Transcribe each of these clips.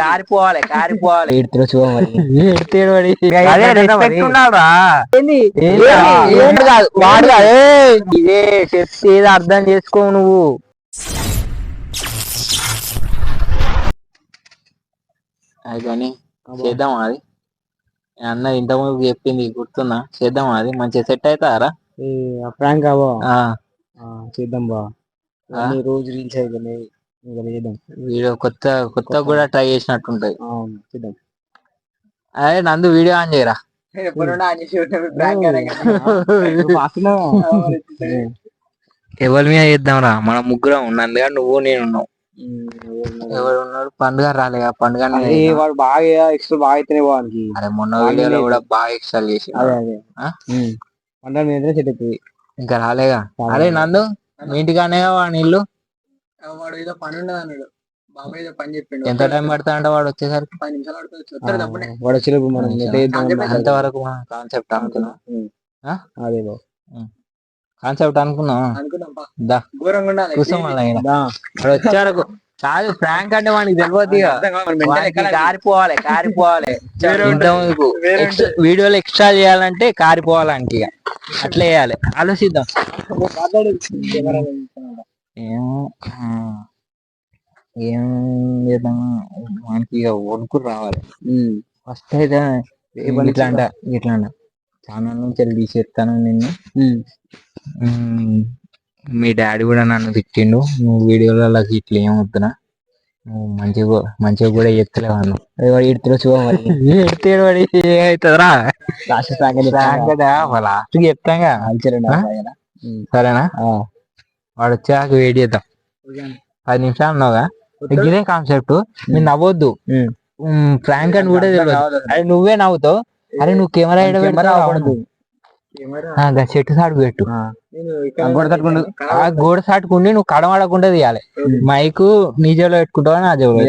కారిపోవాలి కారిపోవాలి. ఇదే చెప్తే ఏదో అర్థం చేసుకో నువ్వు. అది కానీ చేద్దాం అది అన్న ఇంతకుముందు చెప్పింది గుర్తున్నా, చేద్దాం అది మంచిగా సెట్ అవుతారా ఫ్రాంక్ అవో చేద్దాం బా. రోజు రీల్స్ అయిపోయినాయి, చేద్దాం. వీడియో కొత్త కొత్త కూడా ట్రై చేసినట్టుంటది. చేద్దాం. అదే నందు వీడియో ఆన్ చేయరా. ఎవరి మీద చేద్దాం రా, మన ముగ్గురం నందుగా నువ్వు నేను ఉన్నావు. ఎవరు ఉన్నాడు? పండుగ రాలేగా, పండుగ వాడు బాగా ఎక్స్ట్రా బాగా అయితేనే వానికి. అరే మొన్న వీడియోలో కూడా బాగా ఎక్స్ట్రా చేసి పండుగ మీద సెట్ అవుతుంది. ఇంకా రాలేగా. అరే నందు మీ ఇంటికానే వాడి ఇల్లు. వాడు ఏదో పని ఉండదు అన్నాడు, బాబాయ్ ఏదో పని చెప్పిండు. ఎంత టైం పడతా అంటే వాడు వచ్చేసరికి 10 నిమిషాలు పడుతుంది. వాడు వచ్చేలోపు మనం అంతవరకు కాన్సెప్ట్ అనుకున్నాం. అదే కాన్సెప్ట్ అనుకున్నాం. వచ్చారు కాదు ఫ్రాంక్ అంటే వానికి తెలియదు. కారిపోవాలి కారిపోవాలి. వీడియోలో ఎక్స్ట్రా చేయాలంటే కారిపోవాలంటే ఇక అట్లా వేయాలి. ఆలోచిద్దాం. ఏం చేద్దాం మనకి ఇక వణుకులు రావాలి. ఫస్ట్ అయితే ఇట్లా అంట ఇట్లా అంట ఛానల్ నుంచి వెళ్ళి తీసేస్తాను నిన్ను. మీ డాడీ కూడా నన్ను తిట్టిండు, నువ్వు వీడియోలలో ఇట్లా ఏం వద్దునా, నువ్వు మంచిగా మంచిగా కూడా చెప్తలేవు అన్న. ఎడుతున్నా చూడండి ఎడితేడు వాడి ఏమవుతుందిరా. లాస్ట్ చెప్తాగా. సరేనా? వాడు వచ్చాక వెయిట్ చేద్దాం. 10 నిమిషాలు అన్నావుగా, ఇదే కాన్సెప్ట్. మీరు నవ్వొద్దు, ఫ్రాంక్ అని కూడా తెలియదు. అరే నువ్వే నవ్వుతావు. అరే నువ్వు కెమెరా రావద్దు, చెట్టు సాటు పెట్టు. గోడ సాటుకుండి నువ్వు కడమడకుండా తీయాలి. మైకు నీ జేబులో పెట్టుకుంటావా నా జేబులో?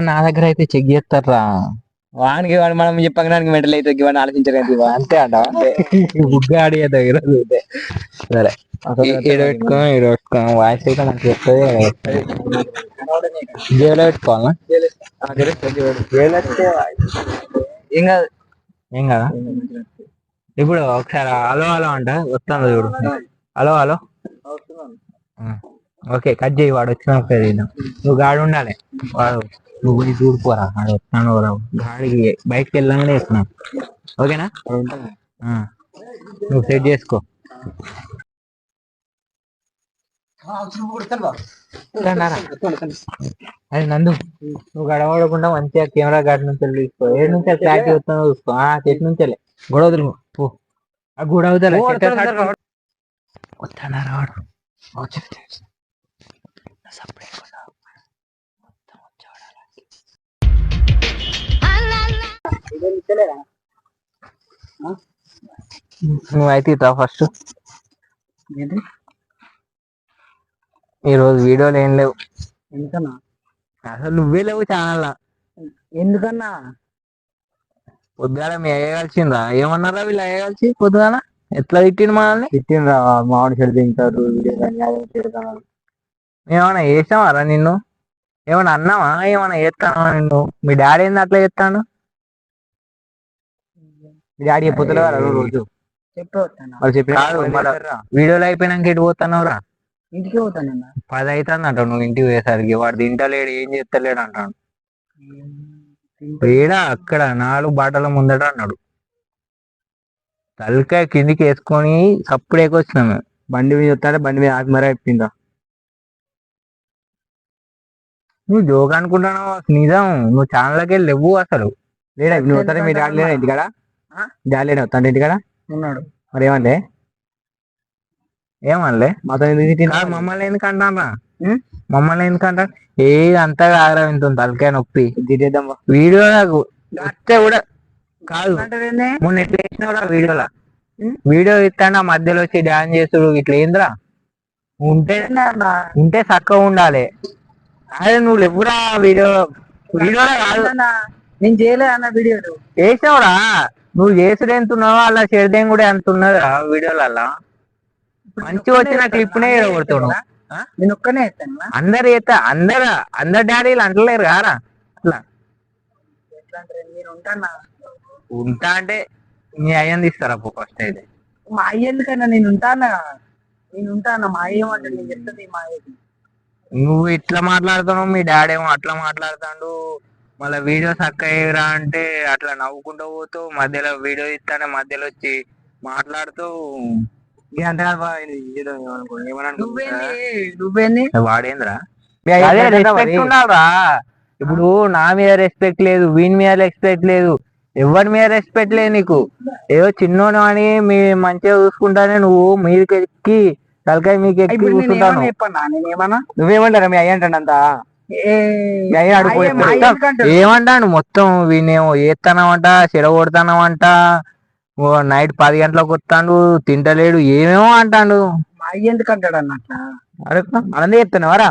నా దగ్గర అయితే చెక్ చేస్తారా వానికి. వాడు మనం చెప్పడానికి మెంటల్ అయితే వాడిని ఆలోచించలేదు. అంతే అంట బుగ్గా అడిగే దగ్గర. సరే పెట్టుకో వాయిస్ అయితే మనకి చెప్తుంది. జేబులో పెట్టుకోవాలా? ఏం కాదు ఏం కదా. ఇప్పుడు ఒకసారి హలో హలో అంట వస్తాను చూడు. హలో హలో ఓకే కట్ చేయి. వాడు వచ్చిన నువ్వు గాడి ఉండాలి. వాడు నువ్వు పోయి చూడిపోరా, వాడు వస్తాను గాడికి బయటకి వెళ్ళాలని వేస్తున్నాను. ఓకేనా? నువ్వు సెట్ చేసుకో. అది నందు నువ్వు గడవడకుండా మంచిగా కెమెరా గాడి నుంచి తీసుకో. ఏడు నుంచి ట్రాక్ వస్తానో చూసుకో. చెట్టు నుంచి గొడవ తిరుగు. ఆ గొడవ అవుతా వస్తాడారా వాడు. నువ్వైతే ఇట్లా ఫస్ట్. ఈరోజు వీడియోలు ఏం లేవు. ఎందుకన్నా? అసలు నువ్వే లేవు ఛానల్. ఎందుకన్నా? పొద్దుగాల మీ అయ్యగలిసిందా? ఏమన్నారా వీళ్ళు అయ్యగలిసి పొద్దుగాల? ఎట్లా తిట్టిండు మనల్ని? తిట్టిండ్రా మామిడి చెడు తింటారు. ఏమన్నా చేసావారా నిన్ను? ఏమన్నా అన్నావా? ఏమన్నా చేస్తావా నిన్ను? మీ డాడీ ఏంది అట్లా చేస్తాను? మీ డాడీ పొద్దుగా రోజు చెప్పి వీడియోలో అయిపోయినాక ఎటు పోతున్నావురా? ఇంటికి పోతానన్నా. 10 అవుతుంది అంటావు నువ్వు ఇంటికి పోయేసరికి. వాడు తింటలేడు, ఏం చేస్తలేడు అంటాడు. ఏడా అక్కడ 4 బాటల ముందట అన్నాడు. తలకాయ కిందికి వేసుకొని సప్పుడు ఎక్కొచ్చినాము. బండి మీద వస్తాడే బండి మీద ఆకి మరీ అయిపోయిందా? నువ్వు జోక్ అనుకుంటున్నావు, నిజం. నువ్వు ఛానల్కి వెళ్ళి లేవు అసలు. లేడా నువ్వు వస్తాడే? మీ డాడీ లేడా ఇంటికాడ? డాడీ లేడా వస్తాడు ఇంటికాడ? ఉన్నాడు. మరి ఏమంటే ఏమనలే మాతో మమ్మల్ని ఎందుకు అంటారా? మమ్మల్ని ఎందుకంటా? ఏ అంతా కాదురా, ఇంత తలకాయ నొప్పి. వీడియో నాకు వస్తే కూడా కాదు. మొన్న ఎట్లా వేసినావురా వీడియోలా? వీడియో ఇస్తాను మధ్యలో వచ్చి డాన్స్ చేస్తుడు ఇట్లా ఏంద్రా? ఉంటే చక్కగా ఉండాలి. అదే నువ్వు ఎప్పుడా వీడియోలో కాదు. నేను చేయలేదు అన్న. వీడియో వేసావురా నువ్వు. చేసుడు ఎంత ఉన్నావో అలా చేద్దాం కూడా ఎంత ఉన్నదా వీడియోలల్లా. మంచిగా వచ్చిన క్లిప్నే కొడుతున్నావు. నేను ఒక్కనే ఎత్తాను అందరు అందరు డాడీలు అంటలేరు కారా అట్లా నేను ఉంటానా ఉంటా అంటే మీ అయ్యని తీస్తారా ఫస్ట్ అయితే మా అయ్య ఎందుకన్నా నేను ఉంటానా మా అయ్య ఏమంటే నేను చెప్తాను మా అయ్యకి నువ్వు ఇట్లా మాట్లాడుతున్నావు మీ డాడీ ఏమో అట్లా మాట్లాడుతాడు మళ్ళీ వీడియోస్ అక్కయ్యరా అంటే అట్లా నవ్వుకుంటూ పోతూ మధ్యలో వీడియో ఇస్తానే మధ్యలో వచ్చి మాట్లాడుతూ నువ్వేంది వాడేంద్రా అదే రెస్పెక్ట్ ఉండాలరా ఇప్పుడు నా మీద రెస్పెక్ట్ లేదు వీని మీద రెస్పెక్ట్ లేదు ఎవరి మీద రెస్పెక్ట్ లేదు నీకు ఏదో చిన్నోను అని మీ మంచిగా చూసుకుంటానే నువ్వు మీదకి ఎక్కి తలకాయ మీకు ఎక్కి కూర్చుంటాను నువ్వేమంటారా మీ అయ్య అంటాడంతా ఏమంటాను మొత్తం వీనేమో ఏత్తనమంట చెడ కొడతానమంట నైట్ 10 గంటలకు వస్తాడు తింటలేడు ఏమేమో అంటాడు మా అయ్య ఎందుకు అంటాడు అన్నట్ల అనందే చెప్తున్నావారా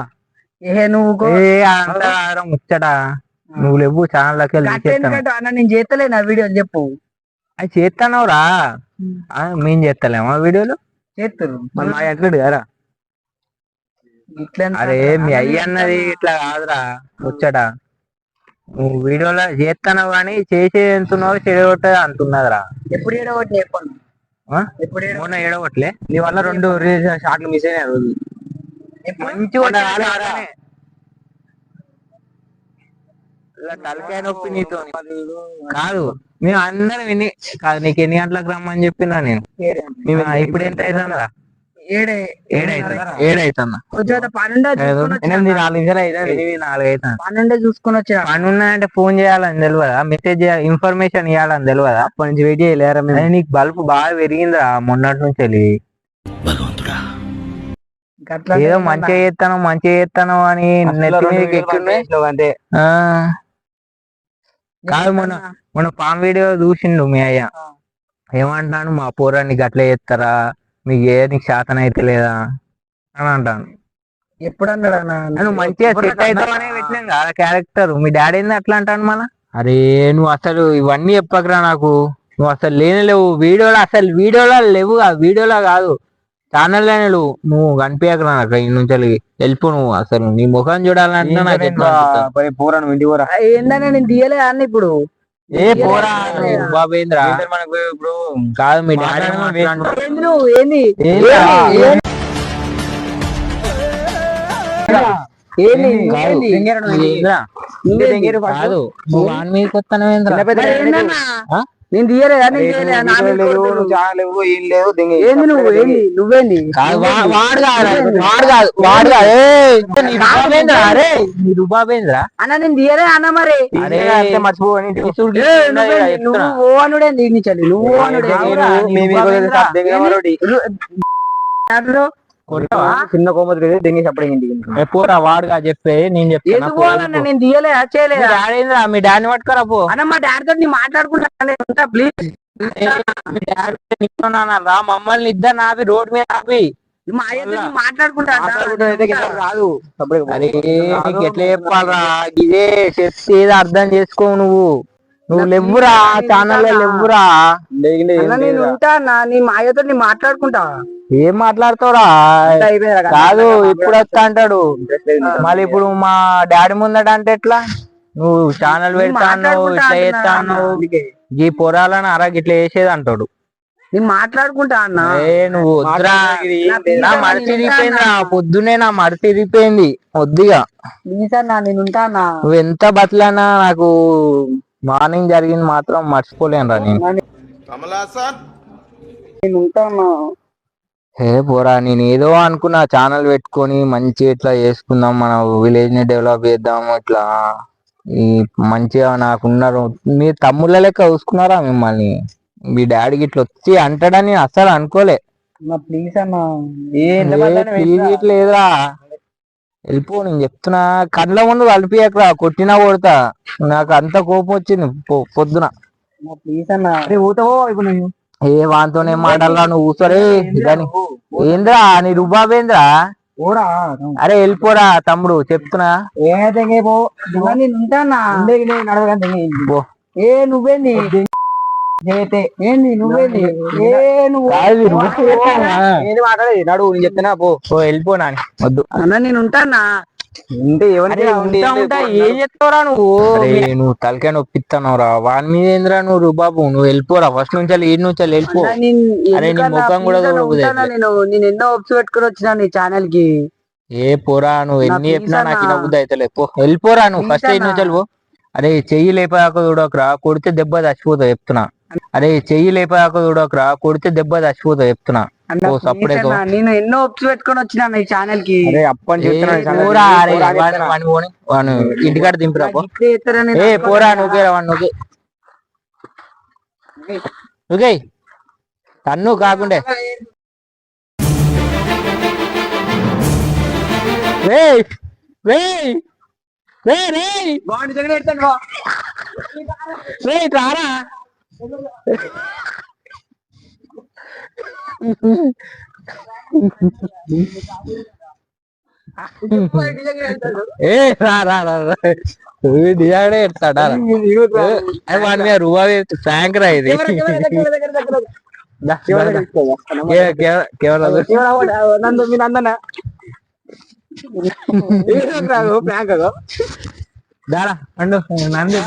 ముచ్చట నువ్వు లేవు ఛానల్ నేను చేస్తలేను ఆ వీడియో చెప్పు అది చేస్తానవురా మేము చేస్తలేమా వీడియోలు చేస్తారు ఎట్లాడు కదా అరే మీ అయ్య అన్నది ఇట్లా కాదురా ముచ్చట నువ్వు వీడియోలో చేస్తానవు కానీ చేసే ఎంతున్నావు చెడగొట్ట అంటున్నదిరా ఎప్పుడు ఏడగొట్టి చెప్పండి మొన్న ఏడగొట్టలే నీ వల్ల 2 షాట్లు మిస్ అయినాయి రోజు మంచిగా తలకాయ నొప్పి నీతో కాదు మేము అందరం విని కాదు నీకు ఎన్ని గంటలకు రమ్మని చెప్పినా నేను ఇప్పుడు ఎంత అవుతుందా 7 అవుతుందా 12 చూసుకుని వచ్చా పని ఉన్నాయంటే ఫోన్ చేయాలని తెలియదా మెసేజ్ ఇన్ఫర్మేషన్ ఇవ్వాలని తెలియదా అప్పటి నుంచి వెయిట్ చేయలేరా నీకు బల్బు బాగా పెరిగిందిరా మొన్నటి నుంచి వెళ్ళి ఏదో మంచిగా చేస్తాను అని నెత్తి మీదకి ఎక్కున్నాయి అంతే కాదు మొన్న పామ్ వీడియో చూసిండు మీ అయ్య ఏమంటాను మా పోరాన్ని గట్ల చేస్తారా మీకు నీకు శాతం అయితే లేదా అని అంటాను ఎప్పుడు అన్నాడు నువ్వు మంచిగా సెట్ అవుతావనే పెట్టినాం కదా క్యారెక్టర్ మీ డాడీ ఏంది అట్లా అంటాను మళ్ళా అరే నువ్వు అసలు ఇవన్నీ చెప్పకరా నాకు నువ్వు అసలు లేవు వీడియోలో లేవు వీడియోలో కాదు ఛానల్లో నువ్వు కనిపించకరా నాకు ఈ నుంచి వెళ్ళిపో నువ్వు అసలు నీ ముఖం చూడాలంటే నాకు పోరాను ఇంటి పోరా ఏందన్నా నేను తీయలే అన్న ఇప్పుడు ఏ పోరా బాబేంద్ర ఇప్పుడు కాదు మీ డాడీ నువ్వు ఏంది కాదు నువ్వు వాని మీదకి వస్తానవేంద్ర నేను తీయలేదా నువ్వేంది రూబాబేంద్ర అన్న నేను తీయలే అన్న మరి నువ్వు అనుడే నీచండి నువ్వు చిన్న కోమతి దెంగేసి అప్పుడే ఇంటికి పోరా వాడుగా చెప్పే నేను చెప్తాను నేను తీయలే చేయలేదు మీ డాడీని పట్టుకోరా పో అన్న మా డాడీతో నీ మాట్లాడుకుంటా ప్లీజ్ రా మమ్మల్ని ఇద్దరు నాపి రోడ్ మీద ఆపి మా అయ్యతో మాట్లాడుకుంటా రాదు ఎట్లా చెప్పాలరా ఇదే చెప్తే ఏదో అర్థం చేసుకో నువ్వు లేవురా ఛానల్ లేవురా నేను ఉంటా నీ మా అయ్యతో నీ మాట్లాడుకుంటా ఏం మాట్లాడతావురా కాదు ఇప్పుడు వస్తా అంటాడు మళ్ళీ ఇప్పుడు మా డాడీ ముందట అంటే ఎట్లా నువ్వు ఛానల్ పెడతాను ఇట్లా చేస్తాను ఈ పొరాలని ఇట్లా చేసేది అంటాడు నేను మాట్లాడుకుంటా అన్న నువ్వు వద్దురా నా మడిసి ఇరిగిపోయింది పొద్దునే నా మడిసి ఇరిగిపోయింది వద్దుగా నేను ఉంటా నువ్వు ఎంత బతలన్నా నాకు మార్నింగ్ జరిగింది మాత్రం మర్చిపోలేనురా నేను ఉంటాను పోరా నేను ఏదో అనుకున్నా ఛానల్ పెట్టుకొని మంచి ఇట్లా చేసుకుందాం మన విలేజ్ ని డెవలప్ చేద్దాం ఇట్లా ఈ మంచిగా నాకున్నారు మీ తమ్ముళ్ళ లెక్క చూసుకున్నారా మిమ్మల్ని మీ డాడీకి ఇట్లా వచ్చి అంటాడని అస్సలు అనుకోలే ప్లీజ్ అన్న లేదురా వెళ్ళిపో నేను చెప్తున్నా కళ్ళ ముందు కలిపియకరా కొట్టినా కొడతా నాకు అంత కోపం వచ్చింది పొద్దున ప్లీజ్ అన్న ఇప్పుడు ఏ వాంతోనే మాటలరా నువ్వు కూర్చోరే దాని ఏంద్రా నీ రుబాబేంద్రా అరే వెళ్ళిపోరా తమ్ముడు చెప్తున్నా ఉంటానా నువ్వేంది ఏంది నువ్వేంది మాట్లాడేది నడు నేను చెప్తున్నా పో వెళ్ళిపోనా వద్దు అన్న నేను ఉంటానా ఉంటే ఎవరికి ఏం చెప్తావురా నువ్వు తలకాయ నొప్పిస్తున్నావురా వాని మీద ఏందిరా నువ్వు బాబు నువ్వు వెళ్ళిపోరా ఫస్ట్ నుంచి ఏడు నుంచి వెళ్ళిపో అరే నీ ముఖం కూడా నేను ఎన్నో ఒప్స్ పెట్టుకుని వచ్చినా నీ ఛానల్ కి ఏ పోరా నువ్వు ఎన్ని చెప్పినా నాకు ఇలా బుద్ధి అయితే పో వెళ్ళిపోరా నువ్వు ఫస్ట్ ఏడు నుంచి వెళ్ళిపో అరే చెయ్యి లేపాక చూడకరా కొడితే దెబ్బ చచ్చిపోతావు చెప్తున్నా అరే చెయ్యి లేపాక చూడకరా కొడితే దెబ్బ చచ్చిపోతావు చెప్తున్నా నేను ఎన్నో ఒప్స్ పెట్టుకొని వచ్చినా నీ ఛానల్ కి ఇంటికాడ దింపిరా ఏ పోరా నువ్వురా వాడు నువ్వు తన్ను కాకుండే రారా ఏ డిజైన్ ఎడతాడా వాడి మీద రువా ఫ్రాంక్ రా ఇది దారా అండు నంది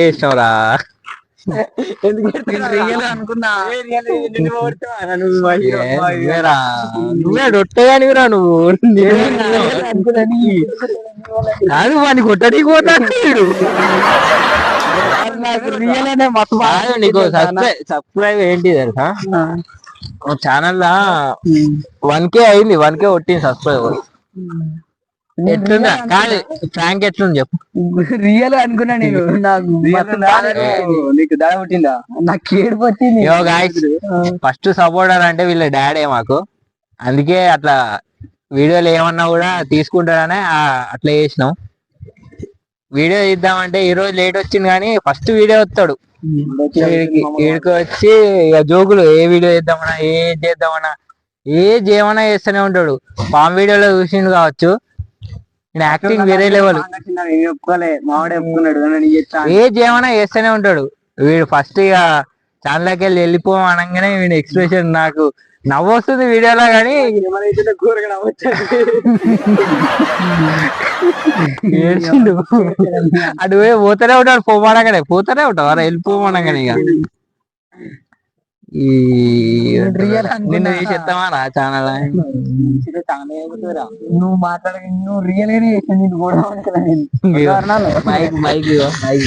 ఇష్టంరా నువ్వే డొట్టగానివిరా నువ్వు కాదు వాడిని కొట్టడానికి పోతాడు నీకు సబ్స్క్రైబ్ ఏంటి తెలుసా ఛానల్ లా 1K అయింది 1K కొట్టింది సబ్స్క్రైబర్ ఎట్లుందా కాదు ఫ్రాంక్ ఎట్లుంది చెప్పు రియల్ అనుకున్నా నేను నీకు దడ పుట్టిందా నాకు ఏడు పట్టింది ఫస్ట్ సపోర్టర్ అంటే వీళ్ళ డాడీ మాకు అందుకే అట్లా వీడియోలు ఏమన్నా కూడా తీసుకుంటారనే అట్లా చేసినాం వీడియో తీద్దామంటే ఈ రోజు లేట్ వచ్చింది కానీ ఫస్ట్ వీడియో వస్తాడు వీడికి వచ్చి ఇక జోకులు ఏ వీడియో చేద్దామన్నా ఏమన్నా చేస్తూనే ఉంటాడు పామ్ వీడియోలో చూసిండు కావచ్చు యాక్టింగ్ వేరే లెవెల్ ఏమన్నా చేస్తూనే ఉంటాడు వీడు ఫస్ట్ ఇక ఛానల్కి వెళ్ళిపోమనగానే వీడి ఎక్స్ప్రెషన్ నాకు నవ్వు వస్తుంది వీడియోలో కానీ ఏడ్చిండు అటు పోతూనే ఉంటాడు పోతూనే ఉంటావు అలా వెళ్ళిపోమనగానే ఇక ఈ నిన్ను తీసేస్తావా నా ఛానల్ నువ్వు మాట్లాడక నువ్వు రియల్ గానే మైక్ మైక్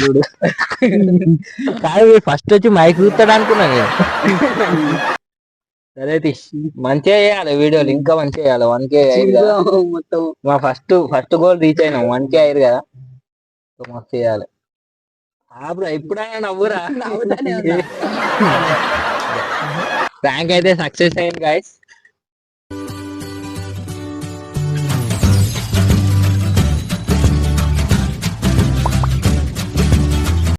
చూడు కాదు ఫస్ట్ వచ్చి మైక్ చూస్తాడు అనుకున్నాను సరే మంచిగా చేయాలి వీడియోలు ఇంకా మంచిగా చేయాలి 1K మొత్తం మా ఫస్ట్ గోల్ రీచ్ అయినాం 1K అయ్యారు కదా మస్తు చేయాలి ఎప్పుడైనా నవ్వురా ప్రాంక్ అయితే సక్సెస్ అయింది గైస్